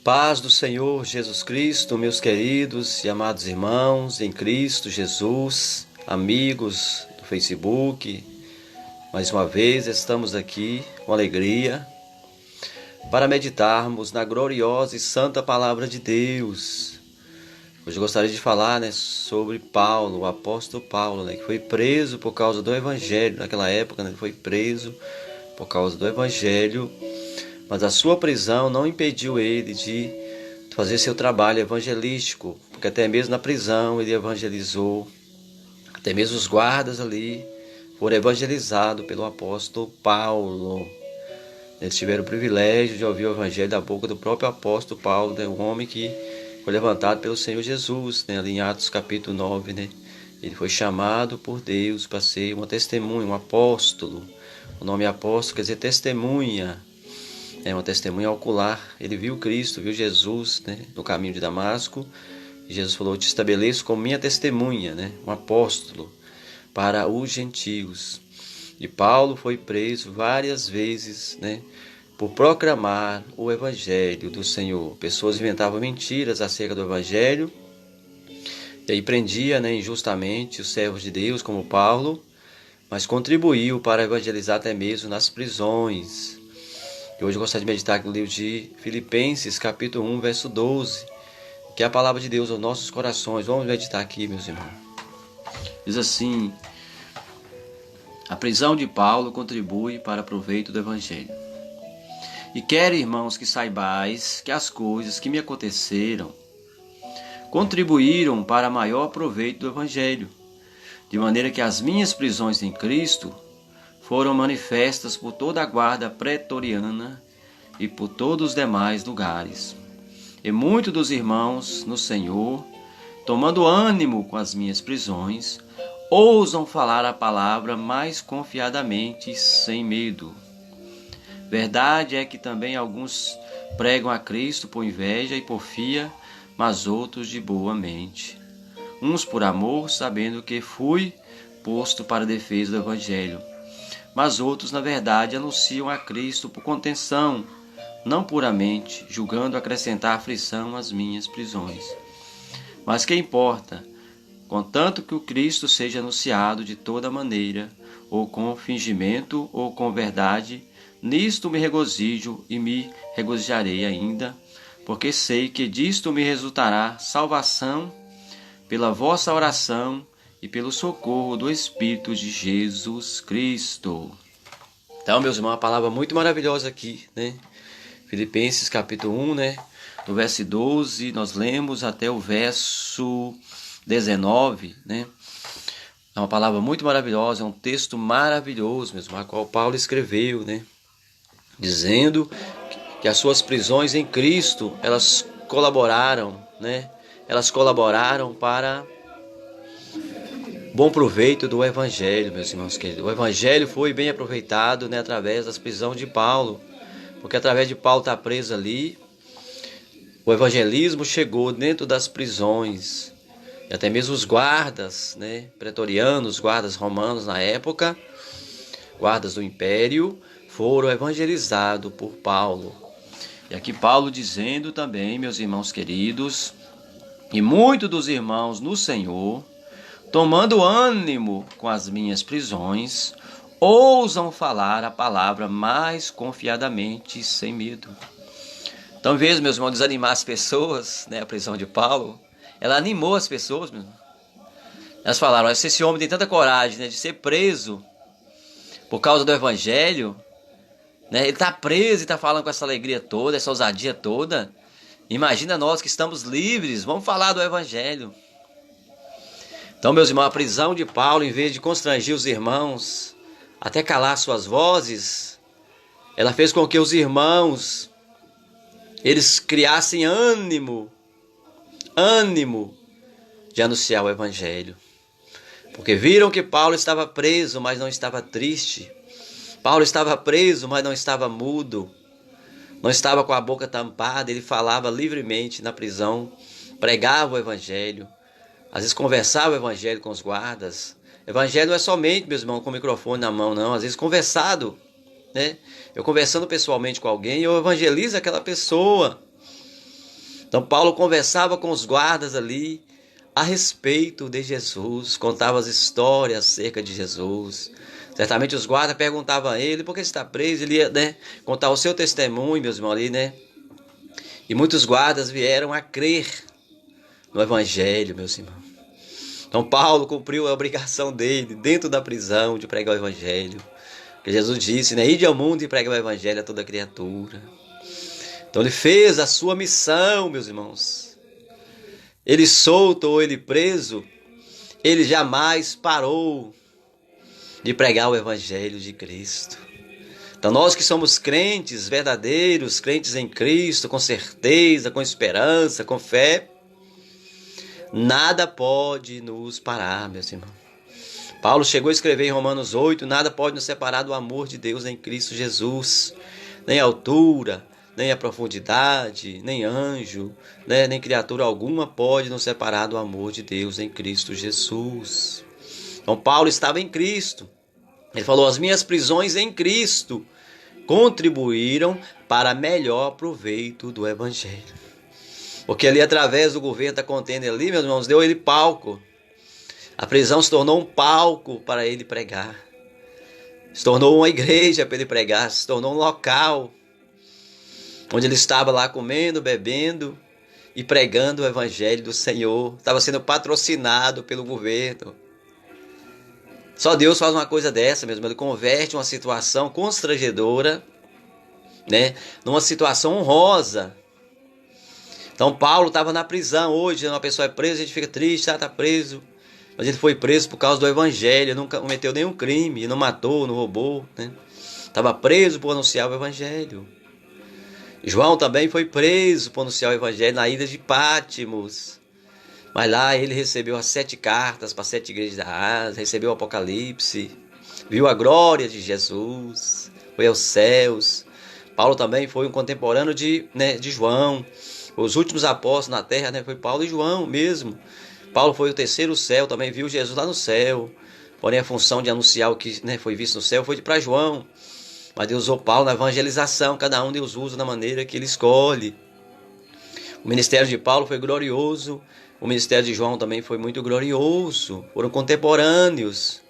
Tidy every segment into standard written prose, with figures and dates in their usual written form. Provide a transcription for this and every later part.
Paz do Senhor Jesus Cristo, meus queridos e amados irmãos em Cristo Jesus, amigos do Facebook. Mais uma vez estamos aqui com alegria para meditarmos na gloriosa e santa palavra de Deus. Hoje eu gostaria de falar sobre Paulo, o apóstolo Paulo, que foi preso por causa do Evangelho. Naquela época ele foi preso por causa do Evangelho, mas a sua prisão não impediu ele de fazer seu trabalho evangelístico, porque até mesmo na prisão ele evangelizou, até mesmo os guardas ali foram evangelizados pelo apóstolo Paulo. Eles tiveram o privilégio de ouvir o evangelho da boca do próprio apóstolo Paulo, um homem que foi levantado pelo Senhor Jesus, ali em Atos capítulo 9, Ele foi chamado por Deus para ser uma testemunha, um apóstolo. O nome apóstolo quer dizer testemunha. É uma testemunha ocular. Ele viu Cristo, viu Jesus, no caminho de Damasco. E Jesus falou: "Eu te estabeleço como minha testemunha", um apóstolo para os gentios. E Paulo foi preso várias vezes, por proclamar o evangelho do Senhor. Pessoas inventavam mentiras acerca do evangelho e aí prendia, injustamente os servos de Deus como Paulo, mas contribuiu para evangelizar até mesmo nas prisões. E hoje eu gostaria de meditar aqui no livro de Filipenses, capítulo 1, verso 12, que é a palavra de Deus aos nossos corações. Vamos meditar aqui, meus irmãos. Diz assim: a prisão de Paulo contribui para o proveito do Evangelho. E quero, irmãos, que saibais que as coisas que me aconteceram contribuíram para maior proveito do Evangelho, de maneira que as minhas prisões em Cristo foram manifestas por toda a guarda pretoriana e por todos os demais lugares. E muitos dos irmãos no Senhor, tomando ânimo com as minhas prisões, ousam falar a palavra mais confiadamente, sem medo. Verdade é que também alguns pregam a Cristo por inveja e porfia, mas outros de boa mente. Uns por amor, sabendo que fui posto para a defesa do Evangelho. Mas outros, na verdade, anunciam a Cristo por contenção, não puramente, julgando acrescentar aflição às minhas prisões. Mas que importa, contanto que o Cristo seja anunciado de toda maneira, ou com fingimento, ou com verdade, nisto me regozijo e me regozijarei ainda, porque sei que disto me resultará salvação pela vossa oração e pelo socorro do Espírito de Jesus Cristo. Então, meus irmãos, uma palavra muito maravilhosa aqui, Filipenses capítulo 1, do verso 12, nós lemos até o verso 19, É uma palavra muito maravilhosa, é um texto maravilhoso mesmo, a qual Paulo escreveu, dizendo que as suas prisões em Cristo, elas colaboraram, Elas colaboraram para bom proveito do Evangelho, meus irmãos queridos. O Evangelho foi bem aproveitado, através das prisões de Paulo, porque através de Paulo estar preso ali, o evangelismo chegou dentro das prisões. E até mesmo os guardas, pretorianos, guardas romanos na época, guardas do império, foram evangelizados por Paulo. E aqui Paulo dizendo também, meus irmãos queridos, e muitos dos irmãos no Senhor, tomando ânimo com as minhas prisões, ousam falar a palavra mais confiadamente, sem medo. Então, em vez, meus irmãos, desanimar as pessoas, a prisão de Paulo, ela animou as pessoas, meu irmão. Elas falaram: se esse homem tem tanta coragem, de ser preso por causa do Evangelho, ele está preso e está falando com essa alegria toda, essa ousadia toda, imagina nós que estamos livres, vamos falar do Evangelho. Então, meus irmãos, a prisão de Paulo, em vez de constranger os irmãos, até calar suas vozes, ela fez com que os irmãos, eles criassem ânimo de anunciar o Evangelho. Porque viram que Paulo estava preso, mas não estava triste. Paulo estava preso, mas não estava mudo. Não estava com a boca tampada, ele falava livremente na prisão, pregava o Evangelho. Às vezes conversava o Evangelho com os guardas. Evangelho não é somente, meus irmãos, com o microfone na mão, não. Às vezes conversado, Eu conversando pessoalmente com alguém, eu evangelizo aquela pessoa. Então Paulo conversava com os guardas ali a respeito de Jesus, contava as histórias acerca de Jesus. Certamente os guardas perguntavam a ele por que ele está preso, ele ia, né, contar o seu testemunho, meus irmãos, ali, né? E muitos guardas vieram a crer no Evangelho, meus irmãos. Então Paulo cumpriu a obrigação dele dentro da prisão de pregar o Evangelho. Porque Jesus disse, né, ide ao mundo e pregue o Evangelho a toda criatura. Então ele fez a sua missão, meus irmãos. Ele solto ou ele preso, ele jamais parou de pregar o Evangelho de Cristo. Então nós que somos crentes verdadeiros, crentes em Cristo, com certeza, com esperança, com fé, nada pode nos parar, meus irmãos. Paulo chegou a escrever em Romanos 8, nada pode nos separar do amor de Deus em Cristo Jesus, nem a altura, nem a profundidade, nem anjo, né, nem criatura alguma pode nos separar do amor de Deus em Cristo Jesus. Então Paulo estava em Cristo. Ele falou, as minhas prisões em Cristo contribuíram para melhor proveito do Evangelho. Porque ali através do governo da contenda ali, meus irmãos, deu ele palco. A prisão se tornou um palco para ele pregar. Se tornou uma igreja para ele pregar, se tornou um local onde ele estava lá comendo, bebendo e pregando o Evangelho do Senhor. Estava sendo patrocinado pelo governo. Só Deus faz uma coisa dessa mesmo. Ele converte uma situação constrangedora, né, numa situação honrosa. Então Paulo estava na prisão. Hoje uma pessoa é presa, a gente fica triste, está preso. Mas ele foi preso por causa do Evangelho. Ele nunca cometeu nenhum crime, não matou, não roubou, né? Estava preso por anunciar o Evangelho. João também foi preso por anunciar o Evangelho na ilha de Pátimos. Mas lá ele recebeu as 7 cartas para 7 igrejas da Ásia, recebeu o Apocalipse, viu a glória de Jesus, foi aos céus. Paulo também foi um contemporâneo de João. Os últimos apóstolos na terra, né, foi Paulo e João mesmo. Paulo foi o terceiro céu, também viu Jesus lá no céu. Porém a função de anunciar o que, né, foi visto no céu foi para João. Mas Deus usou Paulo na evangelização, cada um Deus usa da maneira que ele escolhe. O ministério de Paulo foi glorioso, o ministério de João também foi muito glorioso, foram contemporâneos.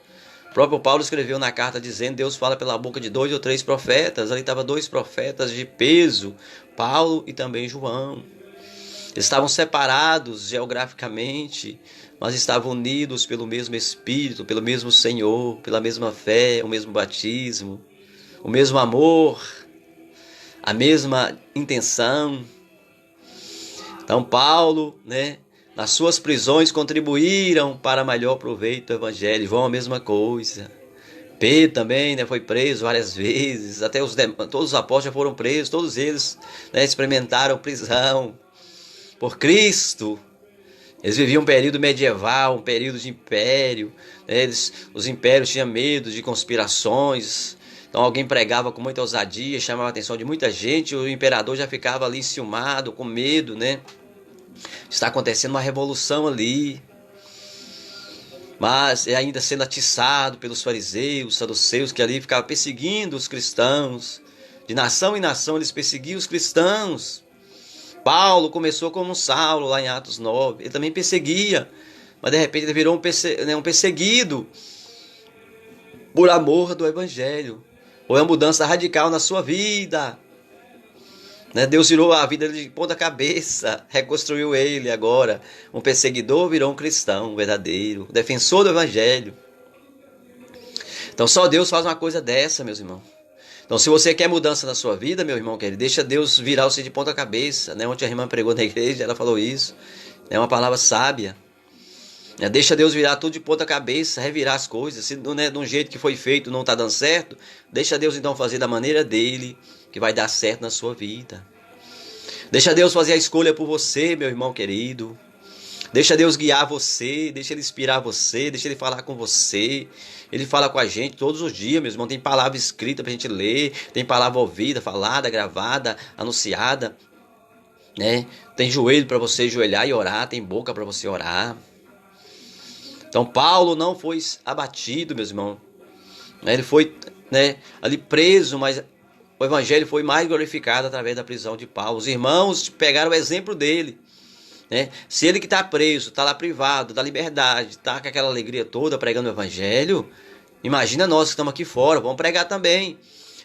O próprio Paulo escreveu na carta dizendo, Deus fala pela boca de 2 ou 3 profetas, ali estavam 2 profetas de peso, Paulo e também João. Eles estavam separados geograficamente, mas estavam unidos pelo mesmo Espírito, pelo mesmo Senhor, pela mesma fé, o mesmo batismo, o mesmo amor, a mesma intenção. Então Paulo, né, nas suas prisões contribuíram para melhor proveito do Evangelho. João a mesma coisa. Pedro também, né, foi preso várias vezes. Até todos os apóstolos já foram presos. Todos eles, né, experimentaram prisão por Cristo. Eles viviam um período medieval, um período de império. Né, os impérios tinham medo de conspirações. Então alguém pregava com muita ousadia, chamava a atenção de muita gente. O imperador já ficava ali enciumado, com medo, né? Está acontecendo uma revolução ali. Mas ainda sendo atiçado pelos fariseus, saduceus, que ali ficavam perseguindo os cristãos. De nação em nação eles perseguiam os cristãos. Paulo começou como um Saulo lá em Atos 9. Ele também perseguia. Mas de repente ele virou um perseguido por amor do Evangelho. Foi uma mudança radical na sua vida. Deus virou a vida de ponta cabeça, reconstruiu ele agora. Um perseguidor virou um cristão verdadeiro, um defensor do Evangelho. Então só Deus faz uma coisa dessa, meus irmãos. Então se você quer mudança na sua vida, meu irmão querido, deixa Deus virar você de ponta cabeça. Ontem a irmã pregou na igreja, ela falou isso. É uma palavra sábia. Deixa Deus virar tudo de ponta cabeça, revirar as coisas. Se de um jeito que foi feito não está dando certo, deixa Deus então fazer da maneira dele, que vai dar certo na sua vida. Deixa Deus fazer a escolha por você, meu irmão querido. Deixa Deus guiar você, deixa Ele inspirar você, deixa Ele falar com você. Ele fala com a gente todos os dias, meu irmão. Tem palavra escrita para a gente ler, tem palavra ouvida, falada, gravada, anunciada. Tem joelho para você ajoelhar e orar, tem boca para você orar. Então Paulo não foi abatido, meus irmãos. Ele foi ali preso, mas o evangelho foi mais glorificado através da prisão de Paulo. Os irmãos pegaram o exemplo dele, né? Se ele que está preso, está lá privado da liberdade, está com aquela alegria toda pregando o evangelho, imagina nós que estamos aqui fora, vamos pregar também.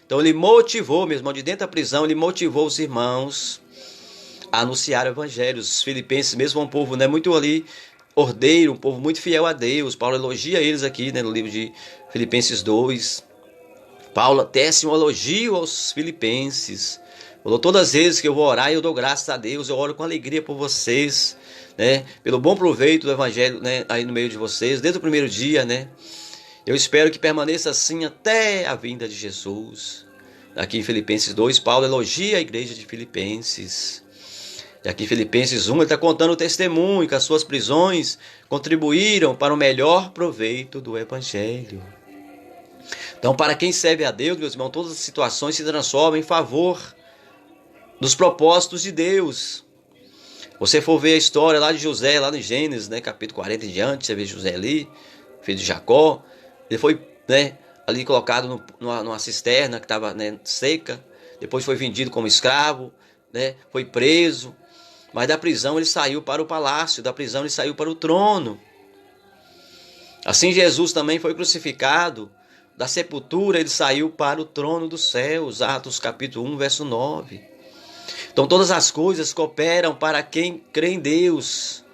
Então ele motivou, meu irmão, de dentro da prisão, ele motivou os irmãos a anunciar o evangelho. Os filipenses, mesmo um povo, né, muito ali ordeiro, um povo muito fiel a Deus. Paulo elogia eles aqui, né, no livro de Filipenses 2. Paulo tece um elogio aos filipenses. Falou: todas as vezes que eu vou orar, eu dou graças a Deus, eu oro com alegria por vocês, né, pelo bom proveito do evangelho, né, aí no meio de vocês, desde o primeiro dia, né. Eu espero que permaneça assim até a vinda de Jesus. Aqui em Filipenses 2, Paulo elogia a igreja de Filipenses. E aqui em Filipenses 1, ele está contando o testemunho que as suas prisões contribuíram para o melhor proveito do evangelho. Então, para quem serve a Deus, meus irmãos, todas as situações se transformam em favor dos propósitos de Deus. Você for ver a história lá de José, lá no Gênesis, né, capítulo 40 em diante, você vê José ali, filho de Jacó. Ele foi, né, ali colocado numa cisterna que estava, né, seca. Depois foi vendido como escravo, né, foi preso. Mas da prisão ele saiu para o palácio, da prisão ele saiu para o trono. Assim Jesus também foi crucificado. Da sepultura ele saiu para o trono dos céus. Atos capítulo 1, verso 9. Então todas as coisas cooperam para quem crê em Deus,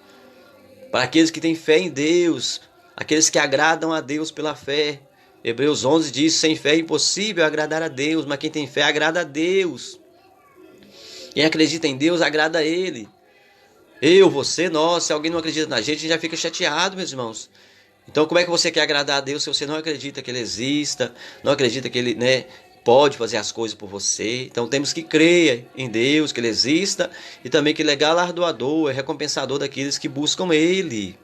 para aqueles que têm fé em Deus, aqueles que agradam a Deus pela fé. Hebreus 11 diz: sem fé é impossível agradar a Deus, mas quem tem fé agrada a Deus. Quem acredita em Deus agrada a Ele. Eu, você, nós, se alguém não acredita na gente já fica chateado, meus irmãos. Então como é que você quer agradar a Deus se você não acredita que Ele exista, não acredita que Ele, né, pode fazer as coisas por você? Então temos que crer em Deus, que Ele exista, e também que Ele é galardoador, é recompensador daqueles que buscam Ele.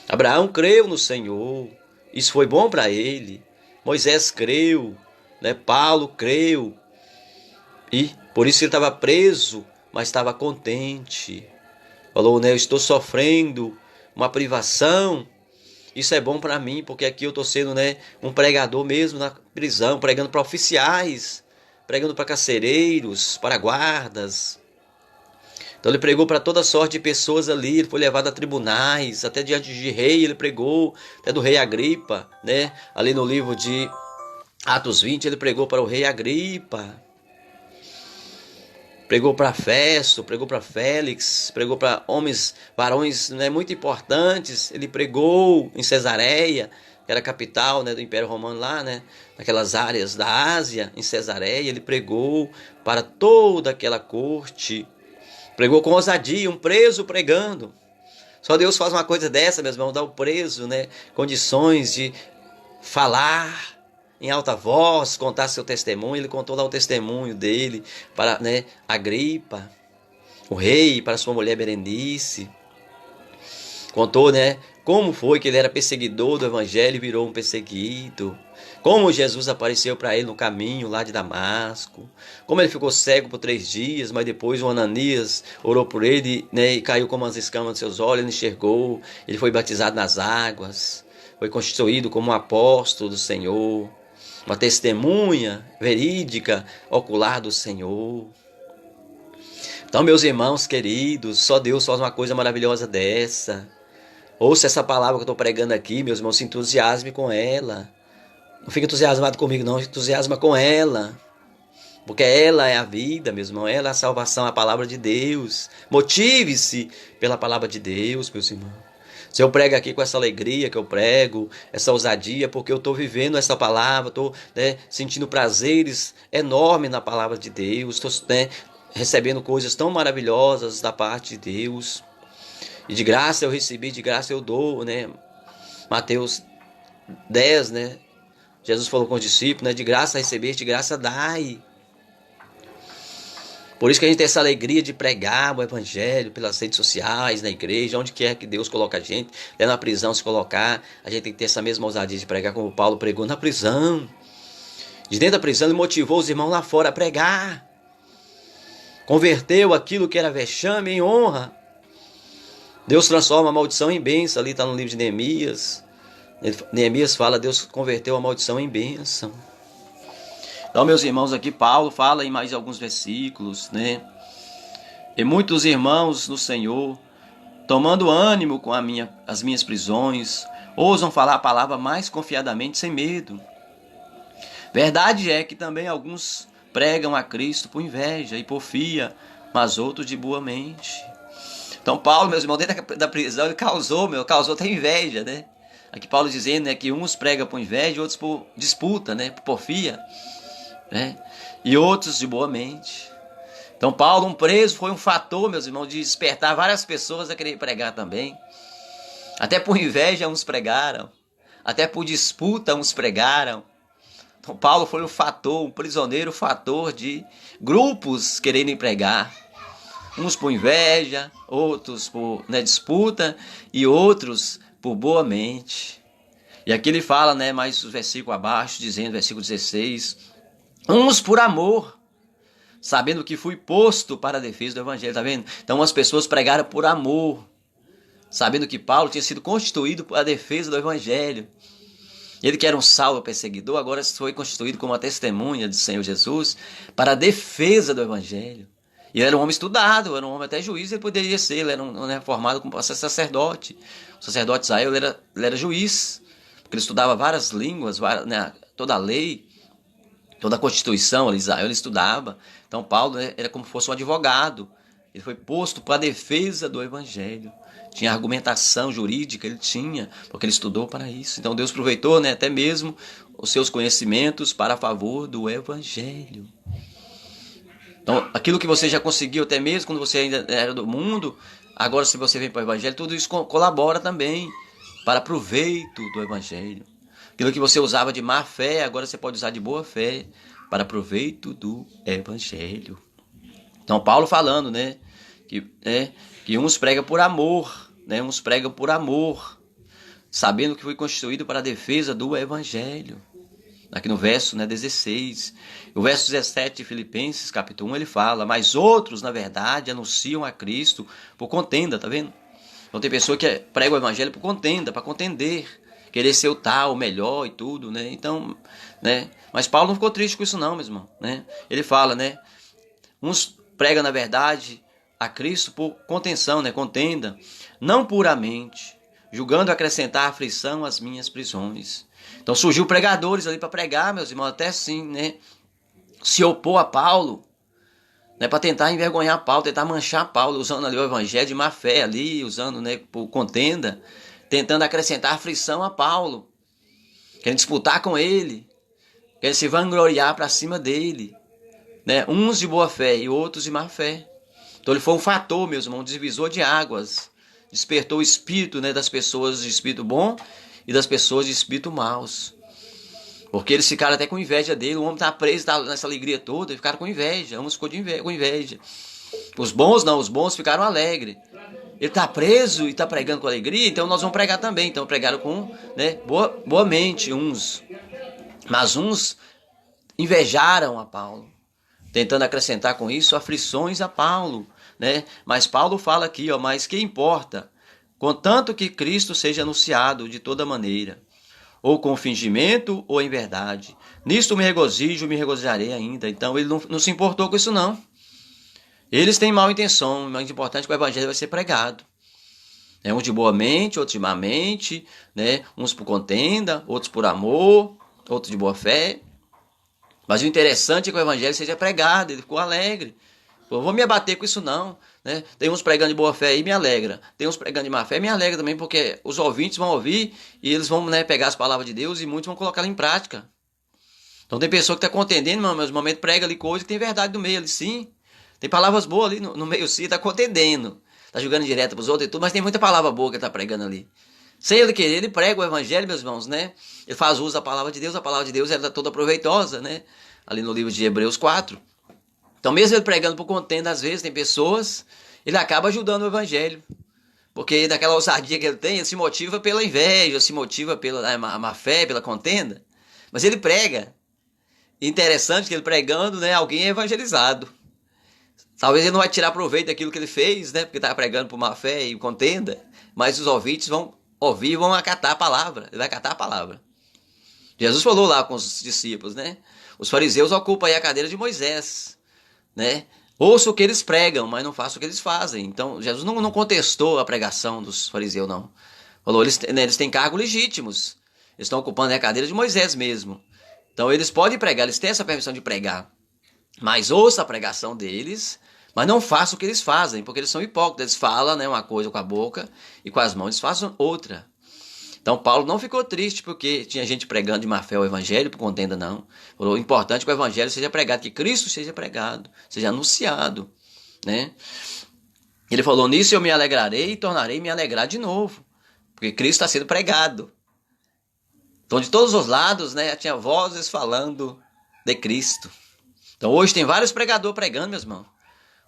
Abraão creu no Senhor, isso foi bom para ele. Moisés creu, né? Paulo creu, e por isso ele estava preso, mas estava contente. Falou, né, eu estou sofrendo uma privação, isso é bom para mim, porque aqui eu estou sendo, né, um pregador mesmo na prisão, pregando para oficiais, pregando para carcereiros, para guardas. Então ele pregou para toda sorte de pessoas ali, ele foi levado a tribunais, até diante de rei ele pregou, até do rei Agripa, né? Ali no livro de Atos 20 ele pregou para o rei Agripa. Pregou para Festo, pregou para Félix, pregou para varões, né, muito importantes. Ele pregou em Cesareia, que era a capital, né, do Império Romano lá, né, naquelas áreas da Ásia, em Cesareia. Ele pregou para toda aquela corte. Pregou com ousadia, um preso pregando. Só Deus faz uma coisa dessa, meus irmãos, dá ao preso, né, condições de falar em alta voz, contar seu testemunho. Ele contou lá o testemunho dele para, né, Agripa, o rei, para sua mulher Berenice. Contou, né, como foi que ele era perseguidor do evangelho e virou um perseguido. Como Jesus apareceu para ele no caminho lá de Damasco. Como ele ficou cego por 3 dias, mas depois o Ananias orou por ele, né, e caiu como as escamas dos seus olhos, ele enxergou. Ele foi batizado nas águas. Foi constituído como um apóstolo do Senhor. Uma testemunha verídica, ocular do Senhor. Então, meus irmãos queridos, só Deus faz uma coisa maravilhosa dessa. Ouça essa palavra que eu estou pregando aqui, meus irmãos, se entusiasme com ela. Não fique entusiasmado comigo, não, entusiasma com ela. Porque ela é a vida, meu irmão, ela é a salvação, a palavra de Deus. Motive-se pela palavra de Deus, meus irmãos. Se eu prego aqui com essa alegria que eu prego, essa ousadia, porque eu estou vivendo essa palavra, estou, né, sentindo prazeres enormes na palavra de Deus, estou, né, recebendo coisas tão maravilhosas da parte de Deus. E de graça eu recebi, de graça eu dou, né? Mateus 10, né? Jesus falou com os discípulos, né? De graça receber, de graça dai. Por isso que a gente tem essa alegria de pregar o evangelho pelas redes sociais, na igreja, onde quer que Deus coloque a gente. Até na prisão se colocar, a gente tem que ter essa mesma ousadia de pregar como Paulo pregou na prisão. De dentro da prisão ele motivou os irmãos lá fora a pregar. Converteu aquilo que era vexame em honra. Deus transforma a maldição em bênção, ali está no livro de Neemias. Neemias fala, Deus converteu a maldição em bênção. Então, meus irmãos, aqui Paulo fala em mais alguns versículos, né? E muitos irmãos no Senhor, tomando ânimo com as minhas prisões, ousam falar a palavra mais confiadamente, sem medo. Verdade é que também alguns pregam a Cristo por inveja e porfia, mas outros de boa mente. Então Paulo, meus irmãos, dentro da prisão, ele causou até inveja, né? Aqui Paulo dizendo, né, que uns pregam por inveja, outros por disputa, né, por porfia, né? E outros de boa mente. Então Paulo, um preso, foi um fator, meus irmãos, de despertar várias pessoas a querer pregar também. Até por inveja uns pregaram, até por disputa uns pregaram. Então Paulo foi um fator, um prisioneiro fator de grupos quererem pregar. Uns por inveja, outros por disputa e outros por boa mente. E aqui ele fala, né, mais o versículo abaixo, dizendo, versículo 16, uns por amor, sabendo que fui posto para a defesa do evangelho, tá vendo? Então as pessoas pregaram por amor, sabendo que Paulo tinha sido constituído para a defesa do evangelho. Ele que era um Saulo perseguidor, agora foi constituído como uma testemunha do Senhor Jesus para a defesa do evangelho. E ele era um homem estudado, era um homem até juiz, ele poderia ser, ele era formado como sacerdote. O sacerdote Israel, ele era juiz, porque ele estudava várias línguas, toda a lei, toda a constituição de Israel ele estudava. Então Paulo, né, era como se fosse um advogado, ele foi posto para a defesa do evangelho. Tinha argumentação jurídica, ele tinha, porque ele estudou para isso. Então Deus aproveitou, né, até mesmo os seus conhecimentos para a favor do evangelho. Então, aquilo que você já conseguiu até mesmo quando você ainda era do mundo, agora se você vem para o evangelho, tudo isso colabora também para proveito do evangelho. Aquilo que você usava de má fé, agora você pode usar de boa fé para proveito do evangelho. Então, Paulo falando, né, que uns pregam por amor, né, uns pregam por amor, sabendo que foi constituído para a defesa do evangelho. Aqui no verso, 16, o verso 17 de Filipenses, capítulo 1, ele fala, mas outros, na verdade, anunciam a Cristo por contenda, tá vendo? Então tem pessoa que prega o evangelho por contenda, para contender, querer ser o tal, o melhor e tudo, né? Então, né? Mas Paulo não ficou triste com isso não, meu irmão, né? Ele fala, né? Uns pregam, na verdade, a Cristo por contenção, né? Contenda, não puramente, julgando acrescentar aflição às minhas prisões. Então surgiu pregadores ali para pregar, meus irmãos, até assim, né? Se opor a Paulo, né? Para tentar envergonhar Paulo, tentar manchar Paulo, usando ali o evangelho de má fé ali, usando, né, por contenda, tentando acrescentar aflição a Paulo, querendo disputar com ele, querendo se vangloriar para cima dele, né? Uns de boa fé e outros de má fé. Então ele foi um fator, meus irmãos, um divisor de águas, despertou o espírito, né, das pessoas de espírito bom e das pessoas de espírito maus. Porque eles ficaram até com inveja dele. O homem está preso, tá nessa alegria toda, e ficaram com inveja. Uns ficou com inveja. Os bons não, os bons ficaram alegres. Ele está preso e está pregando com alegria, então nós vamos pregar também. Então pregaram com, né, boa mente uns. Mas uns invejaram a Paulo, tentando acrescentar com isso aflições a Paulo, né? Mas Paulo fala aqui, ó, mas que importa? Contanto que Cristo seja anunciado de toda maneira, ou com fingimento ou em verdade. Nisto me regozijo, me regozijarei ainda. Então ele não se importou com isso não. Eles têm mal intenção, mas o importante é que o evangelho vai ser pregado. Uns de boa mente, outros de má mente, né? Uns por contenda, outros por amor, outros de boa fé. Mas o interessante é que o evangelho seja pregado. Ele ficou alegre. Eu vou me abater com isso não, né? Tem uns pregando de boa fé e me alegra. Tem uns pregando de má fé e me alegra também, porque os ouvintes vão ouvir e eles vão, né, pegar as palavras de Deus e muitos vão colocá-las em prática. Então tem pessoa que está contendendo, mas no momento prega ali coisa que tem verdade no meio ali, sim. Tem palavras boas ali no meio, sim, está contendendo. Está jogando direto para os outros e tudo, mas tem muita palavra boa que ele está pregando ali. Sem ele querer, ele prega o evangelho, meus irmãos, né? Ele faz uso da palavra de Deus, a palavra de Deus é toda proveitosa, né? Ali no livro de Hebreus 4. Então, mesmo ele pregando por contenda, às vezes, tem pessoas, ele acaba ajudando o evangelho. Porque daquela ousadia que ele tem, ele se motiva pela inveja, se motiva pela má fé, pela contenda. Mas ele prega. Interessante que ele pregando, né, alguém é evangelizado. Talvez ele não vai tirar proveito daquilo que ele fez, né, porque está pregando por má fé e contenda, mas os ouvintes vão ouvir e vão acatar a palavra. Ele vai acatar a palavra. Jesus falou lá com os discípulos, né? Os fariseus ocupam aí a cadeira de Moisés, né? Ouça o que eles pregam, mas não faça o que eles fazem. Então, Jesus não contestou a pregação dos fariseus, não. Falou, eles têm cargos legítimos. Eles estão ocupando a cadeira de Moisés mesmo. Então, eles podem pregar, eles têm essa permissão de pregar. Mas ouça a pregação deles, mas não faça o que eles fazem, porque eles são hipócritas. Eles falam, né, uma coisa com a boca e com as mãos eles fazem outra. Então Paulo não ficou triste porque tinha gente pregando de má fé o evangelho por contenda, não. Falou, o importante é que o evangelho seja pregado, que Cristo seja pregado, seja anunciado, né? Ele falou, nisso eu me alegrarei e tornarei me alegrar de novo, porque Cristo está sendo pregado. Então de todos os lados, né, tinha vozes falando de Cristo. Então hoje tem vários pregadores pregando, meus irmãos.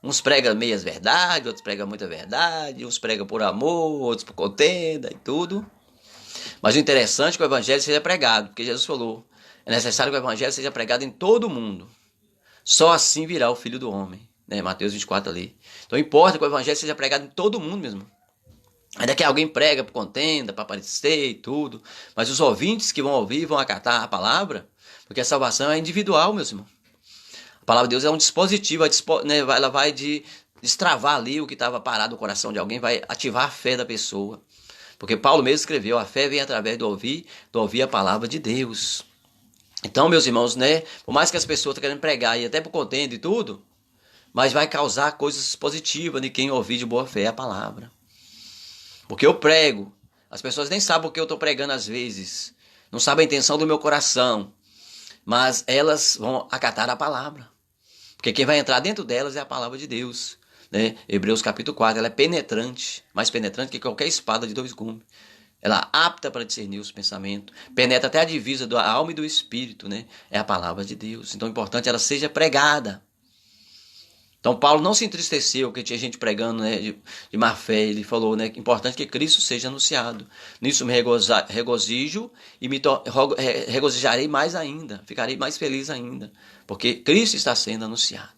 Uns pregam meias verdades, outros pregam muita verdade, uns pregam por amor, outros por contenda e tudo. Mas o interessante é que o evangelho seja pregado, porque Jesus falou, é necessário que o evangelho seja pregado em todo o mundo. Só assim virá o Filho do Homem, né? Mateus 24 ali. Então importa que o evangelho seja pregado em todo o mundo mesmo. Ainda que alguém prega por contenda, para aparecer e tudo, mas os ouvintes que vão ouvir vão acatar a palavra, porque a salvação é individual, meus irmãos. A palavra de Deus é um dispositivo, ela vai destravar ali o que estava parado no coração de alguém, vai ativar a fé da pessoa. Porque Paulo mesmo escreveu, a fé vem através do ouvir a palavra de Deus. Então, meus irmãos, né, por mais que as pessoas estão querendo pregar e até por contenda e tudo, mas vai causar coisas positivas de quem ouvir de boa fé a palavra. Porque eu prego, as pessoas nem sabem o que eu estou pregando às vezes, não sabem a intenção do meu coração, mas elas vão acatar a palavra. Porque quem vai entrar dentro delas é a palavra de Deus. Né? Hebreus capítulo 4, ela é penetrante, mais penetrante que qualquer espada de dois gumes. Ela é apta para discernir os pensamentos, penetra até a divisa da alma e do espírito, né? É a palavra de Deus. Então é importante que ela seja pregada. Então Paulo não se entristeceu porque tinha gente pregando, né, de má fé. Ele falou, né, que é importante que Cristo seja anunciado. Nisso me regozijo e me regozijarei mais ainda, ficarei mais feliz ainda, porque Cristo está sendo anunciado.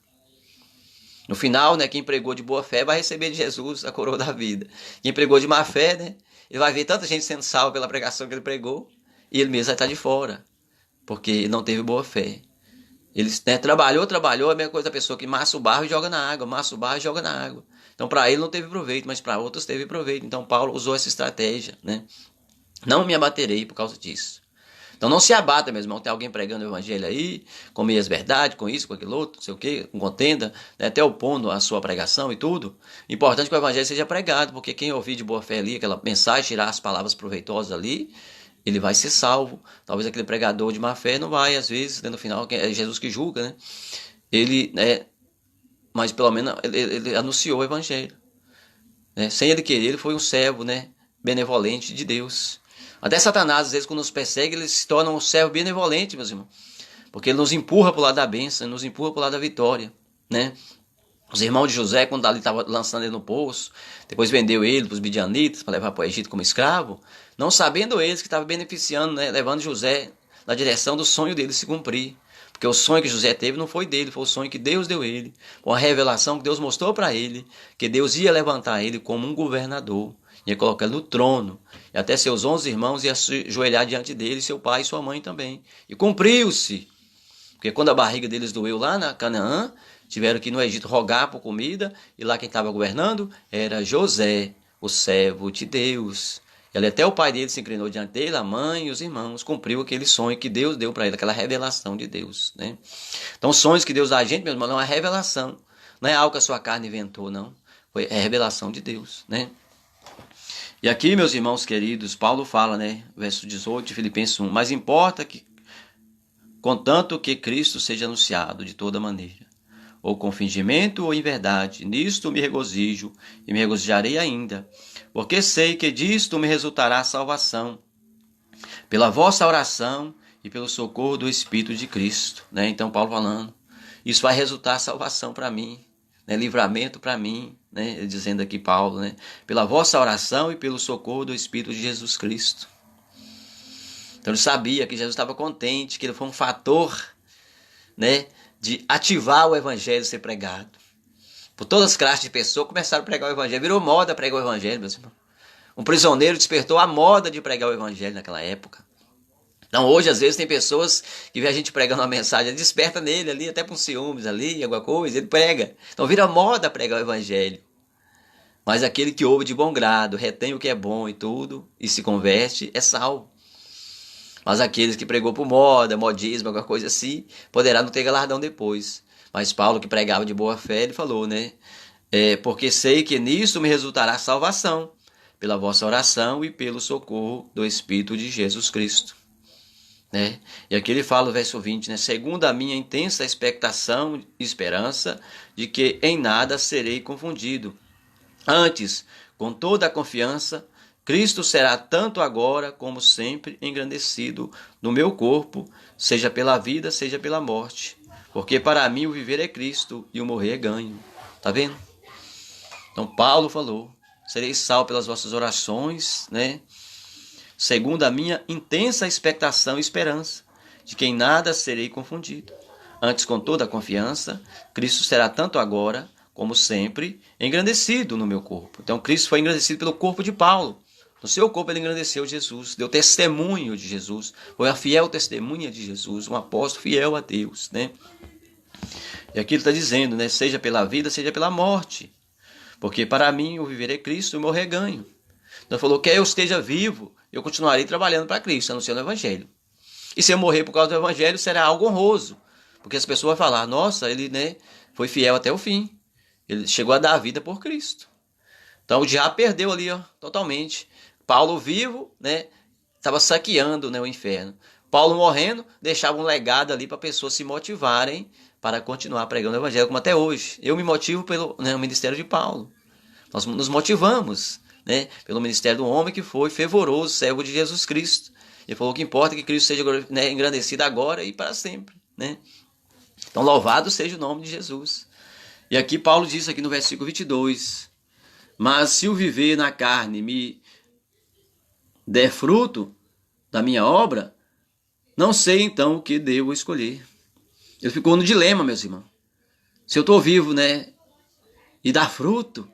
No final, né, quem pregou de boa fé vai receber de Jesus a coroa da vida. Quem pregou de má fé, né, ele vai ver tanta gente sendo salva pela pregação que ele pregou, e ele mesmo vai estar de fora, porque ele não teve boa fé. Ele, né, trabalhou, a mesma coisa da pessoa que massa o barro e joga na água, massa o barro e joga na água. Então para ele não teve proveito, mas para outros teve proveito. Então Paulo usou essa estratégia, né? Não me abaterei por causa disso. Então não se abata, meu irmão, tem alguém pregando o evangelho aí, com meias verdades, com isso, com aquilo outro, não sei o quê, com contenda, né, até opondo a sua pregação e tudo. Importante que o evangelho seja pregado, porque quem ouvir de boa fé ali, aquela mensagem, tirar as palavras proveitosas ali, ele vai ser salvo. Talvez aquele pregador de má fé não vai, às vezes, né, no final, é Jesus que julga, né? Ele, né, mas pelo menos ele anunciou o evangelho. Né? Sem ele querer, ele foi um servo, né, benevolente de Deus. Até Satanás, às vezes, quando nos persegue, ele se torna um servo benevolente, meus irmãos. Porque ele nos empurra para o lado da bênção, ele nos empurra para o lado da vitória, né? Os irmãos de José, quando ali estava lançando ele no poço, depois vendeu ele para os midianitas, para levar para o Egito como escravo, não sabendo eles que estava beneficiando, né, levando José na direção do sonho dele se cumprir. Porque o sonho que José teve não foi dele, foi o sonho que Deus deu a ele. Uma revelação que Deus mostrou para ele, que Deus ia levantar ele como um governador, ia colocar ele no trono, e até seus 11 irmãos iam se ajoelhar diante dele, seu pai e sua mãe também. E cumpriu-se. Porque quando a barriga deles doeu lá na Canaã, tiveram que ir no Egito rogar por comida, e lá quem estava governando era José, o servo de Deus. E ali até o pai dele se inclinou diante dele, a mãe e os irmãos, cumpriu aquele sonho que Deus deu para ele, aquela revelação de Deus. Né? Então, sonhos que Deus dá a gente, meu irmão, não é revelação. Não é algo que a sua carne inventou, não. É revelação de Deus, né? E aqui, meus irmãos queridos, Paulo fala, né, verso 18 de Filipenses 1, mas importa que, contanto que Cristo seja anunciado de toda maneira, ou com fingimento ou em verdade, nisto me regozijo e me regozijarei ainda, porque sei que disto me resultará a salvação, pela vossa oração e pelo socorro do Espírito de Cristo. Né? Então Paulo falando, isso vai resultar salvação para mim, né, livramento para mim, né, dizendo aqui Paulo, né, pela vossa oração e pelo socorro do Espírito de Jesus Cristo. Então ele sabia que Jesus estava contente, que ele foi um fator, né, de ativar o evangelho ser pregado. Por todas as classes de pessoas começaram a pregar o evangelho, virou moda pregar o evangelho, meus irmãos. Um prisioneiro despertou a moda de pregar o evangelho naquela época. Então hoje às vezes tem pessoas que vê a gente pregando uma mensagem, desperta nele ali, até com ciúmes ali, alguma coisa, ele prega. Então vira moda pregar o evangelho. Mas aquele que ouve de bom grado, retém o que é bom e tudo, e se converte, é salvo. Mas aqueles que pregou por moda, modismo, alguma coisa assim, poderá não ter galardão depois. Mas Paulo, que pregava de boa fé, ele falou, né? Porque sei que nisso me resultará salvação, pela vossa oração e pelo socorro do Espírito de Jesus Cristo. Né? E aqui ele fala, o verso 20, né? Segundo a minha intensa expectação e esperança de que em nada serei confundido. Antes, com toda a confiança, Cristo será tanto agora como sempre engrandecido no meu corpo, seja pela vida, seja pela morte. Porque para mim o viver é Cristo e o morrer é ganho. Tá vendo? Então Paulo falou, serei salvo pelas vossas orações, né? Segundo a minha intensa expectação e esperança, de que em nada serei confundido. Antes, com toda a confiança, Cristo será tanto agora, como sempre, engrandecido no meu corpo. Então, Cristo foi engrandecido pelo corpo de Paulo. No seu corpo ele engrandeceu Jesus, deu testemunho de Jesus, foi a fiel testemunha de Jesus, um apóstolo fiel a Deus, né? E aqui ele está dizendo, né? Seja pela vida, seja pela morte. Porque para mim o viver é Cristo e o morrer é ganho. Então falou, quer eu esteja vivo, eu continuarei trabalhando para Cristo, anunciando o Evangelho. E se eu morrer por causa do Evangelho, será algo honroso. Porque as pessoas vão falar, nossa, ele, né, foi fiel até o fim. Ele chegou a dar a vida por Cristo. Então o diabo perdeu ali, ó, totalmente. Paulo vivo, né, estava saqueando, né, o inferno. Paulo morrendo, deixava um legado ali para pessoas se motivarem para continuar pregando o Evangelho, como até hoje. Eu me motivo pelo, né, ministério de Paulo. Nós nos motivamos, né, pelo ministério do homem que foi fervoroso, servo de Jesus Cristo. Ele falou que importa que Cristo seja, né, engrandecido agora e para sempre. Né? Então louvado seja o nome de Jesus. E aqui Paulo diz aqui no versículo 22, mas se o viver na carne me der fruto da minha obra, não sei então o que devo escolher. Ele ficou no dilema, meus irmãos. Se eu estou vivo, né, e dar fruto,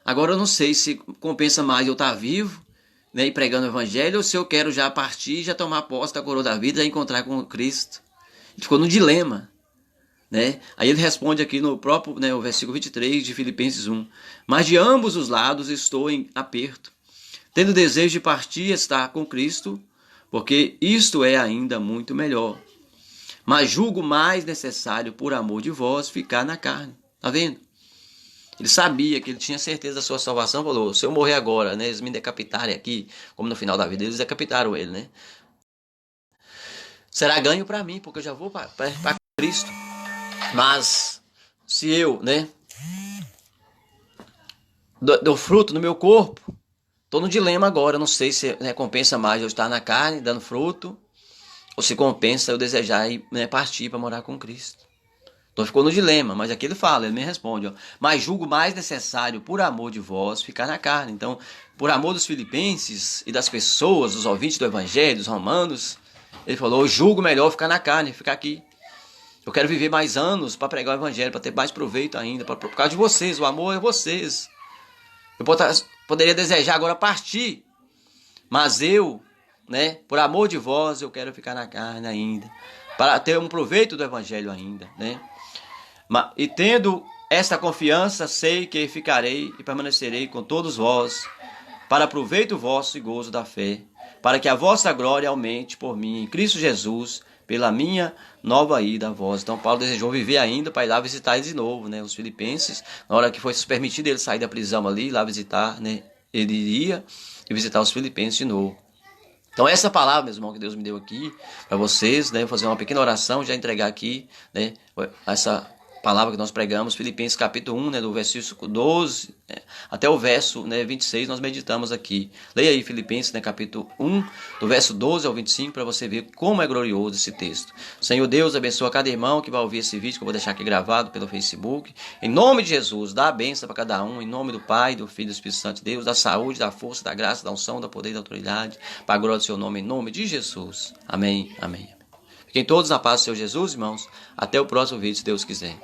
agora eu não sei se compensa mais eu estar vivo, né, e pregando o evangelho, ou se eu quero já partir, já tomar posse da coroa da vida e encontrar com Cristo. Ele ficou no dilema. Né? Aí ele responde aqui no próprio, né, o versículo 23 de Filipenses 1. Mas de ambos os lados estou em aperto, tendo desejo de partir e estar com Cristo, porque isto é ainda muito melhor. Mas julgo mais necessário, por amor de vós, ficar na carne. Tá vendo? Ele sabia que ele tinha certeza da sua salvação, falou, se eu morrer agora, né, eles me decapitarem aqui, como no final da vida, eles decapitaram ele, né? Será ganho para mim, porque eu já vou para Cristo. Mas se eu, né, dou fruto no meu corpo, estou no dilema agora, não sei se, né, compensa mais eu estar na carne, dando fruto, ou se compensa eu desejar ir, né, partir para morar com Cristo. Então ficou no dilema, mas aqui ele fala, ele me responde, ó, mas julgo mais necessário, por amor de vós, ficar na carne. Então, por amor dos filipenses e das pessoas, dos ouvintes do evangelho, dos romanos, ele falou, eu julgo melhor ficar na carne, ficar aqui. Eu quero viver mais anos para pregar o evangelho, para ter mais proveito ainda, por causa de vocês, o amor é vocês. Eu poderia desejar agora partir, mas eu, né, por amor de vós, eu quero ficar na carne ainda, para ter um proveito do evangelho ainda, né? E tendo esta confiança, sei que ficarei e permanecerei com todos vós, para proveito vosso e gozo da fé, para que a vossa glória aumente por mim, em Cristo Jesus, pela minha nova ida a vós. Então Paulo desejou viver ainda para ir lá visitar eles de novo, né? Os filipenses, na hora que foi permitido ele sair da prisão ali, lá visitar, né? Ele iria e visitar os filipenses de novo. Então essa palavra, meus irmãos, que Deus me deu aqui para vocês, né? Vou fazer uma pequena oração, já entregar aqui, né? Essa palavra que nós pregamos, Filipenses capítulo 1, né, do versículo 12, né, até o verso, né, 26, nós meditamos aqui. Leia aí Filipenses, né, capítulo 1, do verso 12 ao 25, para você ver como é glorioso esse texto. Senhor Deus, abençoa cada irmão que vai ouvir esse vídeo, que eu vou deixar aqui gravado pelo Facebook. Em nome de Jesus, dá a bênção para cada um, em nome do Pai, do Filho e do Espírito Santo de Deus, da saúde, da força, da graça, da unção, da poder e da autoridade, para a glória do seu nome, em nome de Jesus. Amém, amém. Fiquem todos na paz do Senhor Jesus, irmãos. Até o próximo vídeo, se Deus quiser.